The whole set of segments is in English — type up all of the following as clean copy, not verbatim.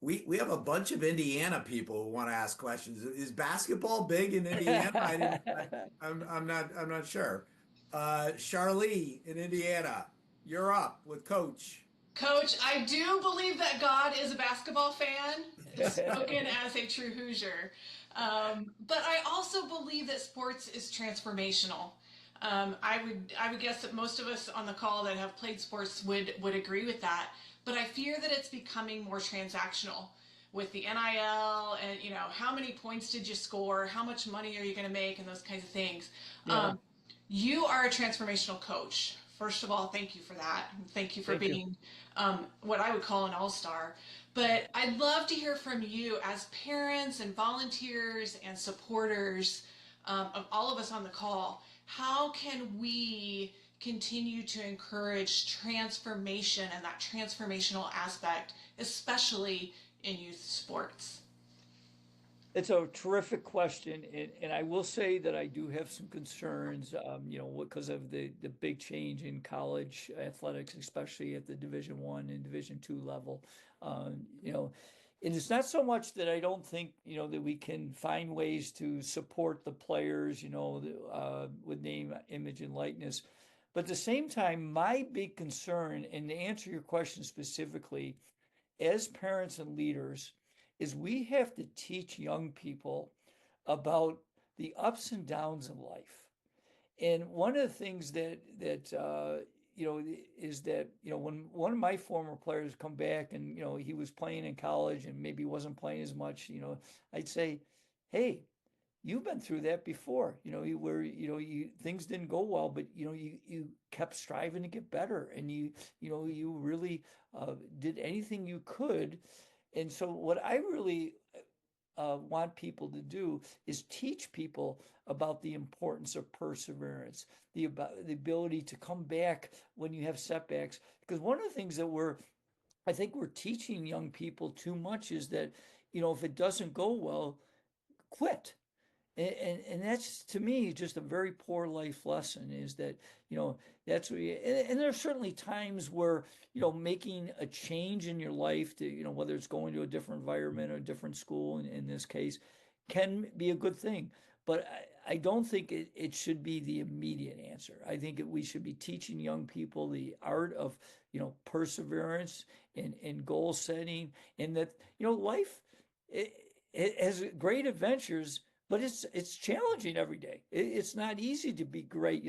We have a bunch of Indiana people who want to ask questions. Is basketball big in Indiana? I didn't. I'm not sure. Sharlee in Indiana, you're up with Coach. Coach, I do believe that God is a basketball fan, spoken as a true Hoosier. But I also believe that sports is transformational. I would guess that most of us on the call that have played sports would agree with that. But I fear that it's becoming more transactional with the NIL and how many points did you score, how much money are you going to make, and those kinds of things. Yeah, You are a transformational coach. First of all, thank you for that. Thank you for thank you. being what I would call an all-star. But I'd love to hear from you as parents and volunteers and supporters of all of us on the call. How can we continue to encourage transformation and that transformational aspect, especially in youth sports? It's a terrific question, and I will say that I do have some concerns, because of the big change in college athletics, especially at the Division I and Division II level. And it's not so much that I don't think, that we can find ways to support the players, with name, image, and likeness. But at the same time, my big concern, and to answer your question specifically, as parents and leaders, is we have to teach young people about the ups and downs of life. And one of the things is that when one of my former players come back and he was playing in college and maybe wasn't playing as much, I'd say, hey, you've been through that before. You things didn't go well, but you kept striving to get better, and you really did anything you could. And so, what I really want people to do is teach people about the importance of perseverance, the ability to come back when you have setbacks. Because one of the things that I think we're teaching young people too much is that, if it doesn't go well, quit. And that's to me just a very poor life lesson is that, that's what and there's certainly times where, making a change in your life to, whether it's going to a different environment or a different school in this case, can be a good thing. But I don't think it should be the immediate answer. I think we should be teaching young people the art of, perseverance and goal setting, and that, life it has great adventures, but it's challenging every day. It's not easy to be great.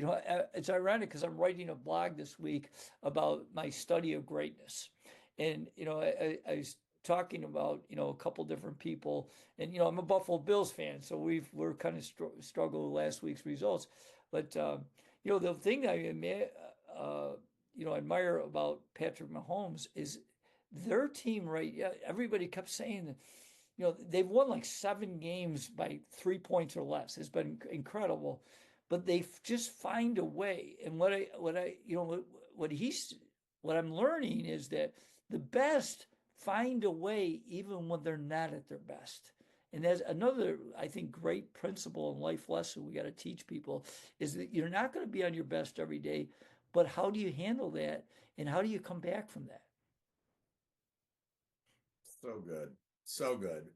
It's ironic because I'm writing a blog this week about my study of greatness. And, I was talking about, a couple different people, and, I'm a Buffalo Bills fan, so we're kind of struggled with last week's results. But, the thing I admire about Patrick Mahomes is their team, right? Yeah, everybody kept saying that, they've won like 7 games by 3 points or less. It's been incredible, but they just find a way. And what I'm learning is that the best find a way even when they're not at their best. And that's another, I think, great principle and life lesson we got to teach people is that you're not going to be on your best every day, but how do you handle that? And how do you come back from that? So good, so good.